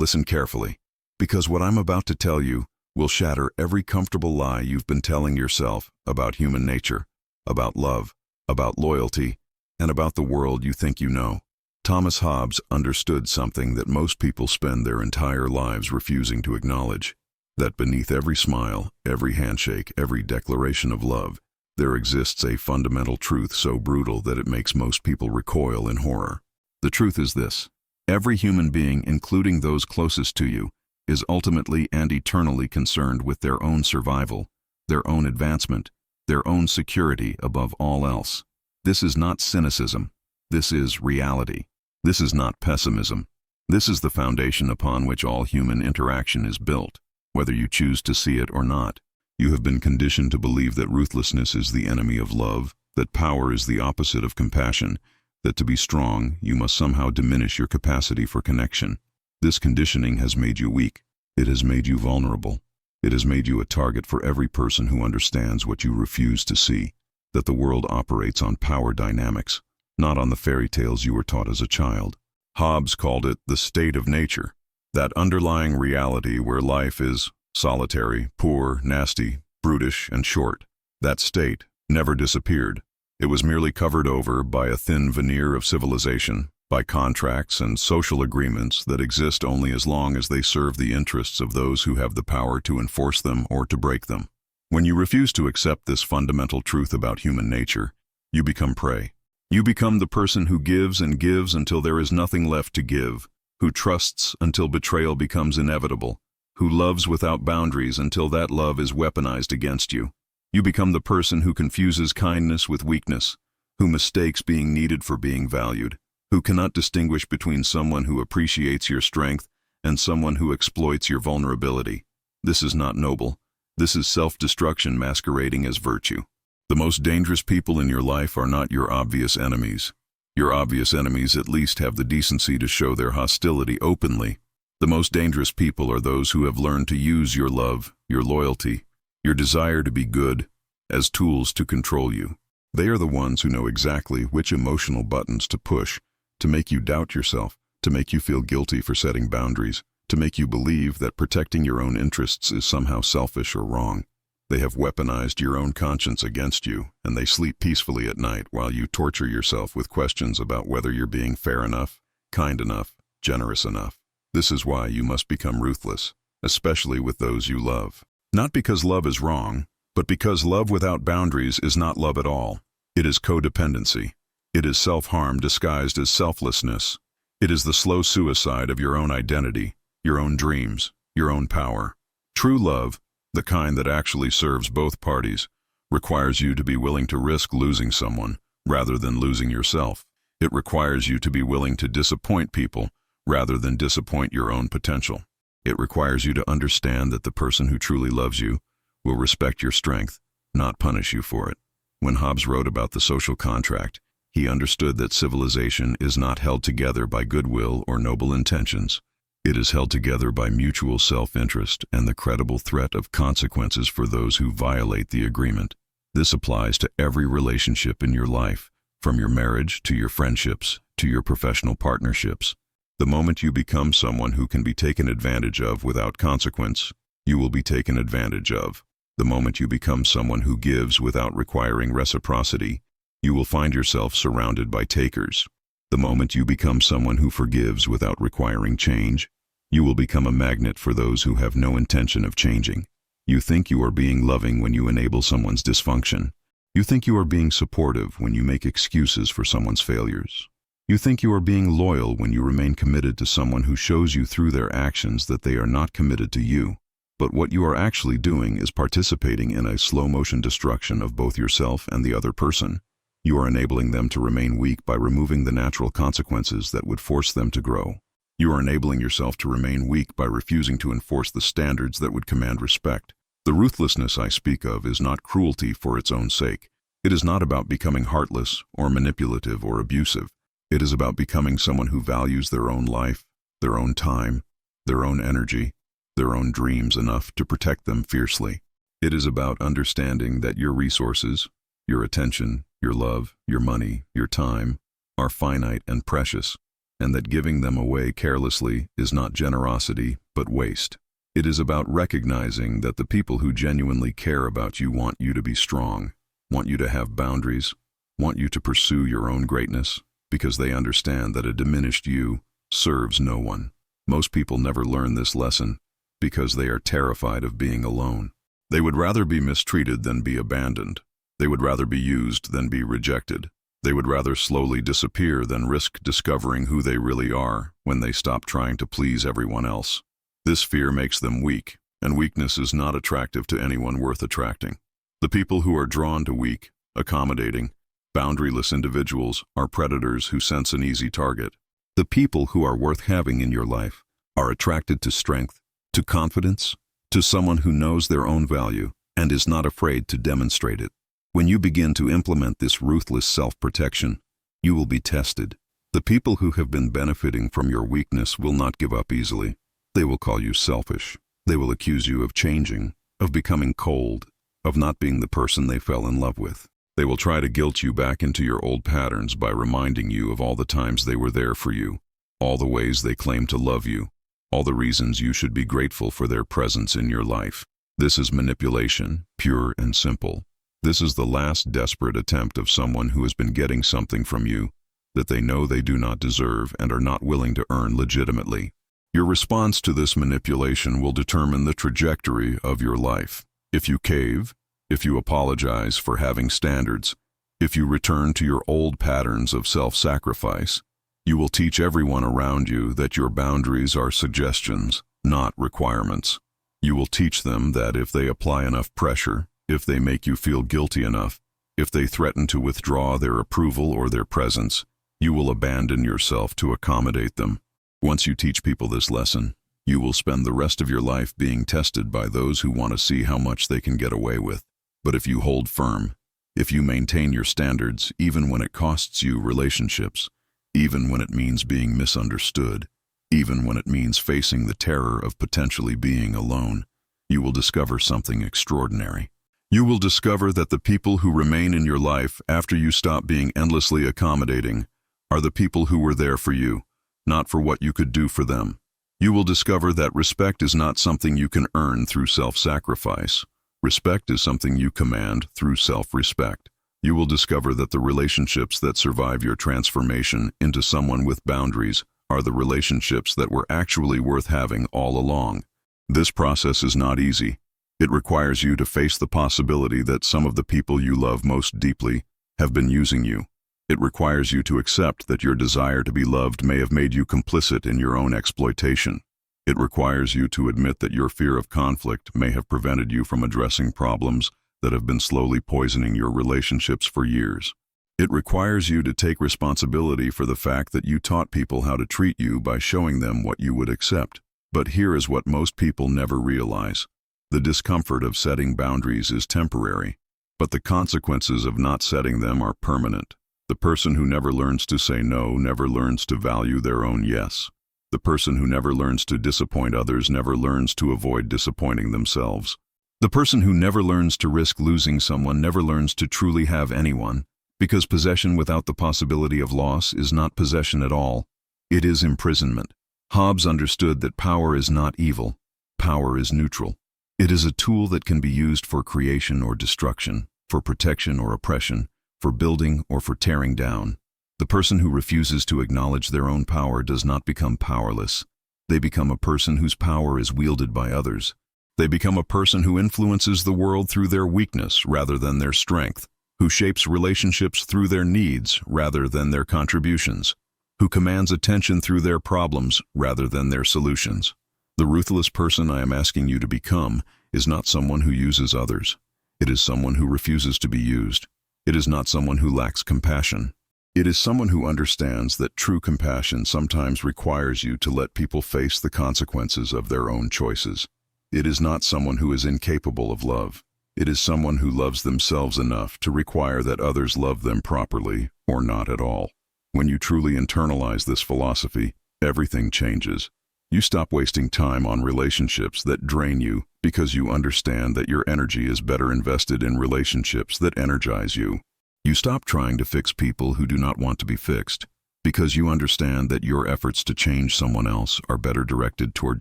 Listen carefully, because what I'm about to tell you will shatter every comfortable lie you've been telling yourself about human nature, about love, about loyalty, and about the world you think you know. Thomas Hobbes understood something that most people spend their entire lives refusing to acknowledge, that beneath every smile, every handshake, every declaration of love, there exists a fundamental truth so brutal that it makes most people recoil in horror. The truth is this: every human being, including those closest to you, is ultimately and eternally concerned with their own survival, their own advancement, their own security above all else. This is not cynicism. This is reality. This is not pessimism. This is the foundation upon which all human interaction is built, whether you choose to see it or not. You have been conditioned to believe that ruthlessness is the enemy of love, that power is the opposite of compassion, that to be strong, you must somehow diminish your capacity for connection. This conditioning has made you weak. It has made you vulnerable. It has made you a target for every person who understands what you refuse to see, that the world operates on power dynamics, not on the fairy tales you were taught as a child. Hobbes called it the state of nature, that underlying reality where life is solitary, poor, nasty, brutish, and short. That state never disappeared. It was merely covered over by a thin veneer of civilization, by contracts and social agreements that exist only as long as they serve the interests of those who have the power to enforce them or to break them. When you refuse to accept this fundamental truth about human nature, you become prey. You become the person who gives and gives until there is nothing left to give, who trusts until betrayal becomes inevitable, who loves without boundaries until that love is weaponized against you. You become the person who confuses kindness with weakness, who mistakes being needed for being valued, who cannot distinguish between someone who appreciates your strength and someone who exploits your vulnerability. This is not noble. This is self-destruction masquerading as virtue. The most dangerous people in your life are not your obvious enemies. Your obvious enemies at least have the decency to show their hostility openly. The most dangerous people are those who have learned to use your love, your loyalty, your desire to be good, as tools to control you. They are the ones who know exactly which emotional buttons to push, to make you doubt yourself, to make you feel guilty for setting boundaries, to make you believe that protecting your own interests is somehow selfish or wrong. They have weaponized your own conscience against you, and they sleep peacefully at night while you torture yourself with questions about whether you're being fair enough, kind enough, generous enough. This is why you must become ruthless, especially with those you love. Not because love is wrong, but because love without boundaries is not love at all. It is codependency. It is self-harm disguised as selflessness. It is the slow suicide of your own identity, your own dreams, your own power. True love, the kind that actually serves both parties, requires you to be willing to risk losing someone rather than losing yourself. It requires you to be willing to disappoint people rather than disappoint your own potential. It requires you to understand that the person who truly loves you will respect your strength, not punish you for it. When Hobbes wrote about the social contract, he understood that civilization is not held together by goodwill or noble intentions. It is held together by mutual self-interest and the credible threat of consequences for those who violate the agreement. This applies to every relationship in your life, from your marriage to your friendships to your professional partnerships. The moment you become someone who can be taken advantage of without consequence, you will be taken advantage of. The moment you become someone who gives without requiring reciprocity, you will find yourself surrounded by takers. The moment you become someone who forgives without requiring change, you will become a magnet for those who have no intention of changing. You think you are being loving when you enable someone's dysfunction. You think you are being supportive when you make excuses for someone's failures. You think you are being loyal when you remain committed to someone who shows you through their actions that they are not committed to you. But what you are actually doing is participating in a slow-motion destruction of both yourself and the other person. You are enabling them to remain weak by removing the natural consequences that would force them to grow. You are enabling yourself to remain weak by refusing to enforce the standards that would command respect. The ruthlessness I speak of is not cruelty for its own sake. It is not about becoming heartless or manipulative or abusive. It is about becoming someone who values their own life, their own time, their own energy, their own dreams enough to protect them fiercely. It is about understanding that your resources, your attention, your love, your money, your time, are finite and precious. and that giving them away carelessly is not generosity, but waste. It is about recognizing that the people who genuinely care about you want you to be strong, want you to have boundaries, want you to pursue your own greatness, because they understand that a diminished you serves no one. Most people never learn this lesson because they are terrified of being alone. They would rather be mistreated than be abandoned. They would rather be used than be rejected. They would rather slowly disappear than risk discovering who they really are when they stop trying to please everyone else. This fear makes them weak, and weakness is not attractive to anyone worth attracting. The people who are drawn to weak, accommodating, boundaryless individuals are predators who sense an easy target. The people who are worth having in your life are attracted to strength, to confidence, to someone who knows their own value and is not afraid to demonstrate it. When you begin to implement this ruthless self-protection, you will be tested. The people who have been benefiting from your weakness will not give up easily. They will call you selfish. They will accuse you of changing, of becoming cold, of not being the person they fell in love with. They will try to guilt you back into your old patterns by reminding you of all the times they were there for you, all the ways they claim to love you, all the reasons you should be grateful for their presence in your life. This is manipulation, pure and simple. This is the last desperate attempt of someone who has been getting something from you that they know they do not deserve and are not willing to earn legitimately. Your response to this manipulation will determine the trajectory of your life. If you cave, if you apologize for having standards, if you return to your old patterns of self-sacrifice, you will teach everyone around you that your boundaries are suggestions, not requirements. You will teach them that if they apply enough pressure, if they make you feel guilty enough, if they threaten to withdraw their approval or their presence, you will abandon yourself to accommodate them. Once you teach people this lesson, you will spend the rest of your life being tested by those who want to see how much they can get away with. But if you hold firm, if you maintain your standards, even when it costs you relationships, even when it means being misunderstood, even when it means facing the terror of potentially being alone, you will discover something extraordinary. You will discover that the people who remain in your life after you stop being endlessly accommodating are the people who were there for you, not for what you could do for them. You will discover that respect is not something you can earn through self-sacrifice. Respect is something you command through self-respect. You will discover that the relationships that survive your transformation into someone with boundaries are the relationships that were actually worth having all along. This process is not easy. It requires you to face the possibility that some of the people you love most deeply have been using you. It requires you to accept that your desire to be loved may have made you complicit in your own exploitation. It requires you to admit that your fear of conflict may have prevented you from addressing problems that have been slowly poisoning your relationships for years. It requires you to take responsibility for the fact that you taught people how to treat you by showing them what you would accept. But here is what most people never realize. The discomfort of setting boundaries is temporary, but the consequences of not setting them are permanent. The person who never learns to say no never learns to value their own yes. The person who never learns to disappoint others never learns to avoid disappointing themselves. The person who never learns to risk losing someone never learns to truly have anyone, because possession without the possibility of loss is not possession at all. It is imprisonment. Hobbes understood that power is not evil. Power is neutral. It is a tool that can be used for creation or destruction, for protection or oppression, for building or for tearing down. The person who refuses to acknowledge their own power does not become powerless. They become a person whose power is wielded by others. They become a person who influences the world through their weakness rather than their strength, who shapes relationships through their needs rather than their contributions, who commands attention through their problems rather than their solutions. The ruthless person I am asking you to become is not someone who uses others. It is someone who refuses to be used. It is not someone who lacks compassion. It is someone who understands that true compassion sometimes requires you to let people face the consequences of their own choices. It is not someone who is incapable of love. It is someone who loves themselves enough to require that others love them properly or not at all. When you truly internalize this philosophy, everything changes. You stop wasting time on relationships that drain you because you understand that your energy is better invested in relationships that energize you. You stop trying to fix people who do not want to be fixed. Because you understand that your efforts to change someone else are better directed toward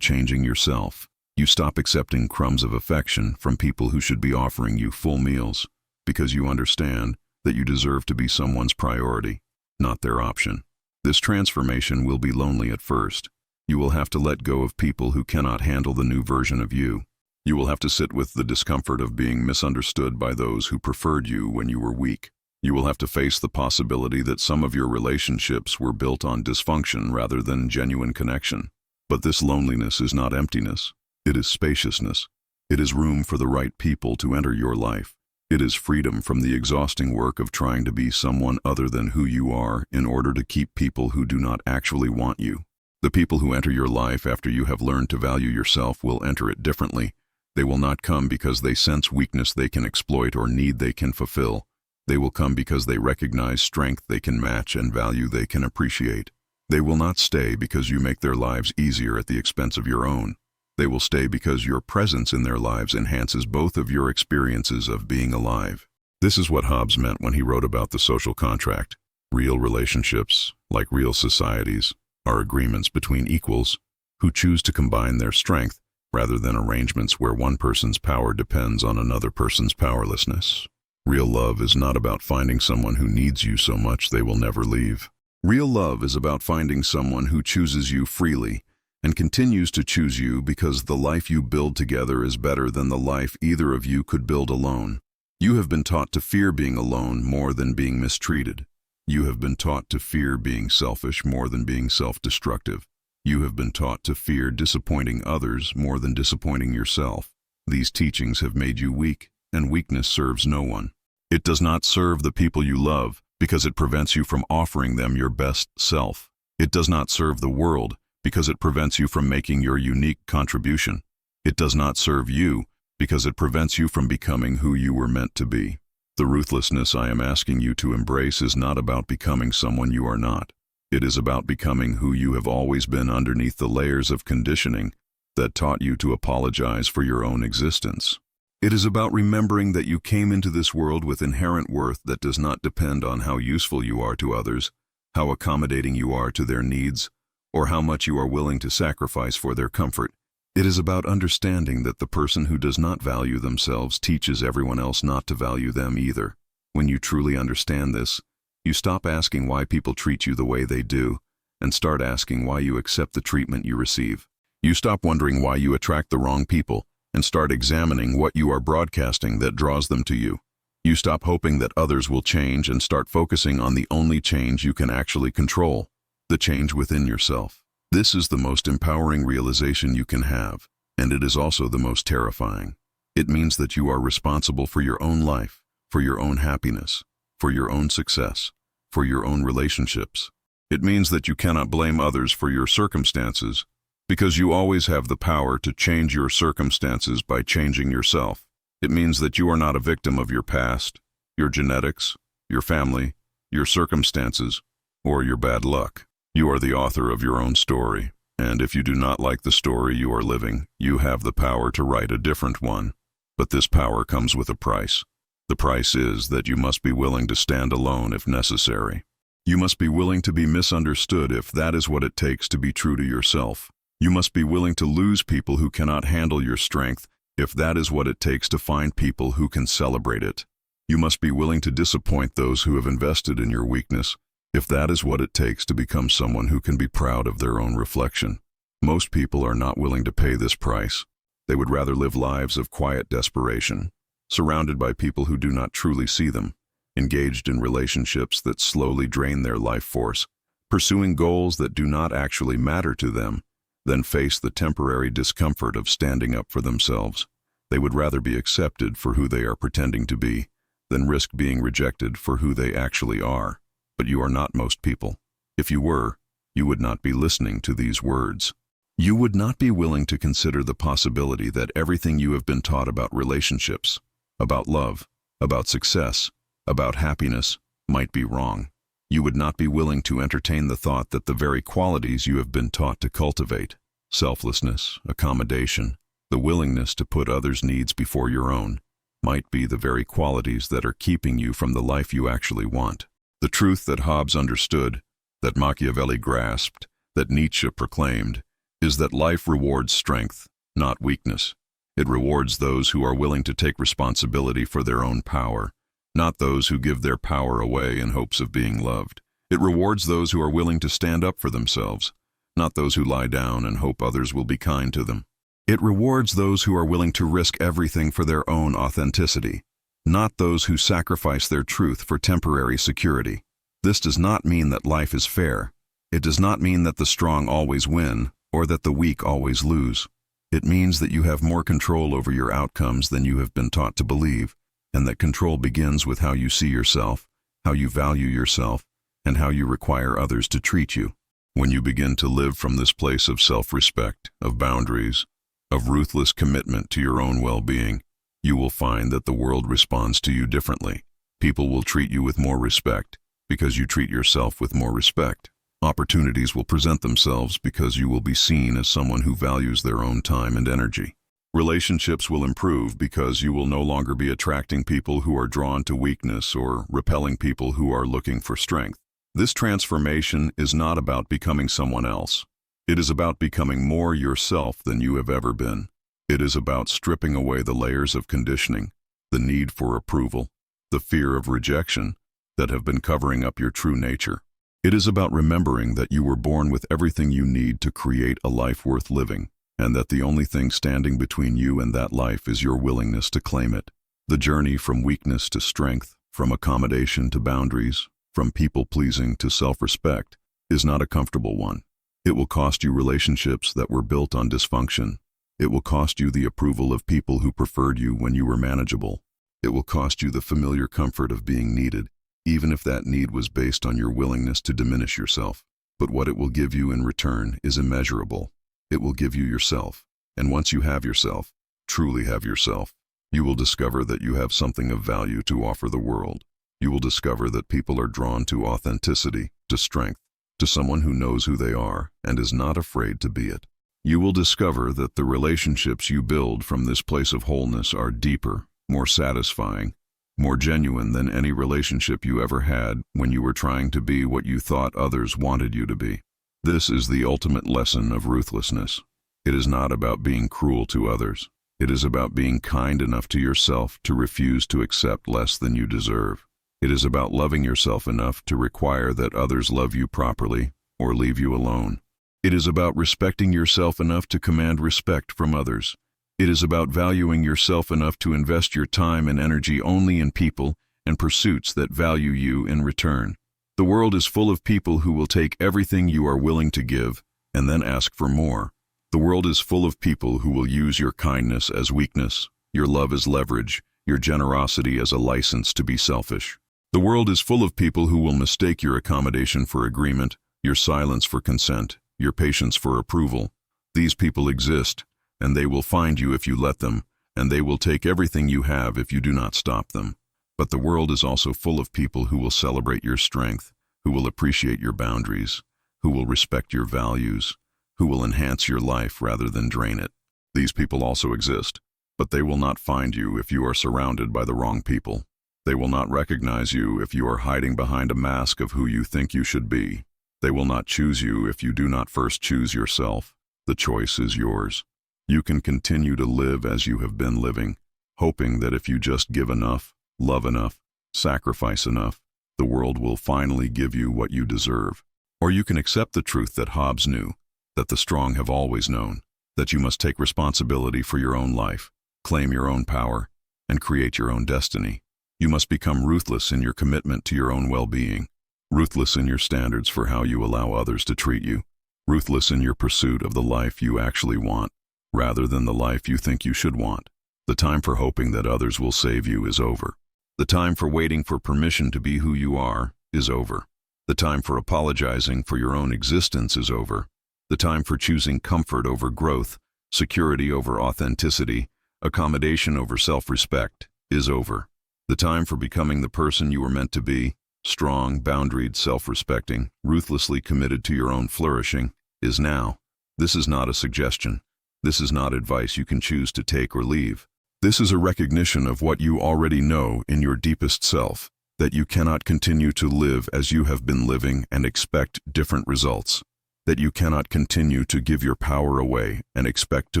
changing yourself. You stop accepting crumbs of affection from people who should be offering you full meals, because you understand that you deserve to be someone's priority, not their option. This transformation will be lonely at first. You will have to let go of people who cannot handle the new version of you. You will have to sit with the discomfort of being misunderstood by those who preferred you when you were weak. You will have to face the possibility that some of your relationships were built on dysfunction rather than genuine connection. But this loneliness is not emptiness. It is spaciousness. It is room for the right people to enter your life. It is freedom from the exhausting work of trying to be someone other than who you are in order to keep people who do not actually want you. The people who enter your life after you have learned to value yourself will enter it differently. They will not come because they sense weakness they can exploit or need they can fulfill. They will come because they recognize strength they can match and value they can appreciate. They will not stay because you make their lives easier at the expense of your own. They will stay because your presence in their lives enhances both of your experiences of being alive. This is what Hobbes meant when he wrote about the social contract. Real relationships, like real societies, are agreements between equals who choose to combine their strength rather than arrangements where one person's power depends on another person's powerlessness. Real love is not about finding someone who needs you so much they will never leave. Real love is about finding someone who chooses you freely and continues to choose you because the life you build together is better than the life either of you could build alone. You have been taught to fear being alone more than being mistreated. You have been taught to fear being selfish more than being self-destructive. You have been taught to fear disappointing others more than disappointing yourself. These teachings have made you weak, and weakness serves no one. It does not serve the people you love because it prevents you from offering them your best self. It does not serve the world because it prevents you from making your unique contribution. It does not serve you because it prevents you from becoming who you were meant to be. The ruthlessness I am asking you to embrace is not about becoming someone you are not. It is about becoming who you have always been underneath the layers of conditioning that taught you to apologize for your own existence. It is about remembering that you came into this world with inherent worth that does not depend on how useful you are to others, how accommodating you are to their needs, or how much you are willing to sacrifice for their comfort. It is about understanding that the person who does not value themselves teaches everyone else not to value them either. When you truly understand this, you stop asking why people treat you the way they do, and start asking why you accept the treatment you receive. You stop wondering why you attract the wrong people, and start examining what you are broadcasting that draws them to you. You stop hoping that others will change and start focusing on the only change you can actually control, the change within yourself. This is the most empowering realization you can have, and it is also the most terrifying. It means that you are responsible for your own life, for your own happiness, for your own success, for your own relationships. It means that you cannot blame others for your circumstances, because you always have the power to change your circumstances by changing yourself. It means that you are not a victim of your past, your genetics, your family, your circumstances, or your bad luck. You are the author of your own story, and if you do not like the story you are living, you have the power to write a different one. But this power comes with a price. The price is that you must be willing to stand alone if necessary. You must be willing to be misunderstood if that is what it takes to be true to yourself. You must be willing to lose people who cannot handle your strength if that is what it takes to find people who can celebrate it. You must be willing to disappoint those who have invested in your weakness if that is what it takes to become someone who can be proud of their own reflection. Most people are not willing to pay this price. They would rather live lives of quiet desperation, surrounded by people who do not truly see them, engaged in relationships that slowly drain their life force, pursuing goals that do not actually matter to them, than face the temporary discomfort of standing up for themselves. They would rather be accepted for who they are pretending to be than risk being rejected for who they actually are. But you are not most people. If you were, you would not be listening to these words. You would not be willing to consider the possibility that everything you have been taught about relationships, about love, about success, about happiness, might be wrong. You would not be willing to entertain the thought that the very qualities you have been taught to cultivate, selflessness, accommodation, the willingness to put others' needs before your own, might be the very qualities that are keeping you from the life you actually want. The truth that Hobbes understood that Machiavelli grasped, that Nietzsche proclaimed, is that life rewards strength, not weakness. It rewards those who are willing to take responsibility for their own power, not those who give their power away in hopes of being loved. It rewards those who are willing to stand up for themselves, not those who lie down and hope others will be kind to them. It rewards those who are willing to risk everything for their own authenticity, not those who sacrifice their truth for temporary security. This does not mean that life is fair. It does not mean that the strong always win or that the weak always lose. It means that you have more control over your outcomes than you have been taught to believe, and that control begins with how you see yourself, how you value yourself, and how you require others to treat you. When you begin to live from this place of self-respect, of boundaries, of ruthless commitment to your own well-being, you will find that the world responds to you differently. People will treat you with more respect because you treat yourself with more respect. Opportunities will present themselves because you will be seen as someone who values their own time and energy. Relationships will improve because you will no longer be attracting people who are drawn to weakness or repelling people who are looking for strength. This transformation is not about becoming someone else. It is about becoming more yourself than you have ever been. It is about stripping away the layers of conditioning, the need for approval, the fear of rejection that have been covering up your true nature. It is about remembering that you were born with everything you need to create a life worth living, and that the only thing standing between you and that life is your willingness to claim it. The journey from weakness to strength, from accommodation to boundaries, from people-pleasing to self-respect, is not a comfortable one. It will cost you relationships that were built on dysfunction. It will cost you the approval of people who preferred you when you were manageable. It will cost you the familiar comfort of being needed, even if that need was based on your willingness to diminish yourself. But what it will give you in return is immeasurable. It will give you yourself. And once you have yourself, truly have yourself, you will discover that you have something of value to offer the world. You will discover that people are drawn to authenticity, to strength, to someone who knows who they are and is not afraid to be it. You will discover that the relationships you build from this place of wholeness are deeper, more satisfying, more genuine than any relationship you ever had when you were trying to be what you thought others wanted you to be. This is the ultimate lesson of ruthlessness. It is not about being cruel to others. It is about being kind enough to yourself to refuse to accept less than you deserve. It is about loving yourself enough to require that others love you properly or leave you alone. It is about respecting yourself enough to command respect from others. It is about valuing yourself enough to invest your time and energy only in people and pursuits that value you in return. The world is full of people who will take everything you are willing to give and then ask for more. The world is full of people who will use your kindness as weakness, your love as leverage, your generosity as a license to be selfish. The world is full of people who will mistake your accommodation for agreement, your silence for consent, your patience for approval. These people exist, and they will find you if you let them, and they will take everything you have if you do not stop them. But the world is also full of people who will celebrate your strength, who will appreciate your boundaries, who will respect your values, who will enhance your life rather than drain it. These people also exist, but they will not find you if you are surrounded by the wrong people. They will not recognize you if you are hiding behind a mask of who you think you should be. They will not choose you if you do not first choose yourself. The choice is yours. You can continue to live as you have been living, hoping that if you just give enough, love enough, sacrifice enough, the world will finally give you what you deserve. Or you can accept the truth that Hobbes knew, that the strong have always known, that you must take responsibility for your own life, claim your own power, and create your own destiny. You must become ruthless in your commitment to your own well-being, ruthless in your standards for how you allow others to treat you, ruthless in your pursuit of the life you actually want, rather than the life you think you should want. The time for hoping that others will save you is over. The time for waiting for permission to be who you are is over. The time for apologizing for your own existence is over. The time for choosing comfort over growth, security over authenticity, accommodation over self-respect is over. The time for becoming the person you were meant to be, strong, boundaried, self-respecting, ruthlessly committed to your own flourishing, is now. This is not a suggestion. This is not advice you can choose to take or leave. This is a recognition of what you already know in your deepest self, that you cannot continue to live as you have been living and expect different results, that you cannot continue to give your power away and expect to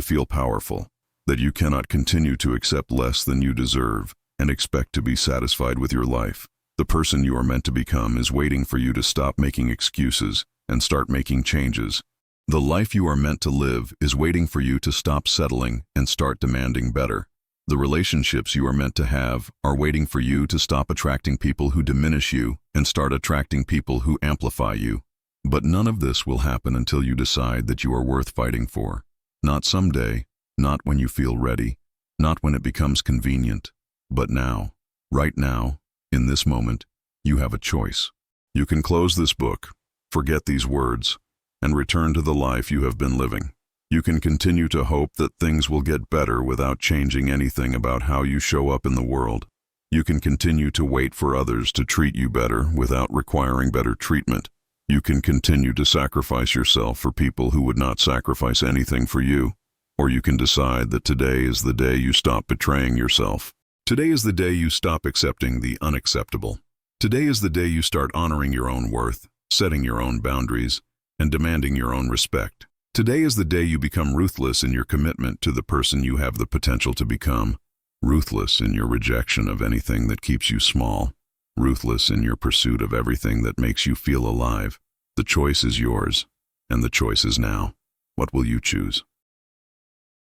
feel powerful, that you cannot continue to accept less than you deserve and expect to be satisfied with your life. The person you are meant to become is waiting for you to stop making excuses and start making changes. The life you are meant to live is waiting for you to stop settling and start demanding better. The relationships you are meant to have are waiting for you to stop attracting people who diminish you and start attracting people who amplify you. But none of this will happen until you decide that you are worth fighting for. Not someday, not when you feel ready, not when it becomes convenient, but now, right now, in this moment, you have a choice. You can close this book, forget these words, and return to the life you have been living. You can continue to hope that things will get better without changing anything about how you show up in the world. You can continue to wait for others to treat you better without requiring better treatment. You can continue to sacrifice yourself for people who would not sacrifice anything for you. Or you can decide that today is the day you stop betraying yourself. Today is the day you stop accepting the unacceptable. Today is the day you start honoring your own worth, setting your own boundaries, and demanding your own respect. Today is the day you become ruthless in your commitment to the person you have the potential to become, ruthless in your rejection of anything that keeps you small, ruthless in your pursuit of everything that makes you feel alive. The choice is yours, and the choice is now. What will you choose?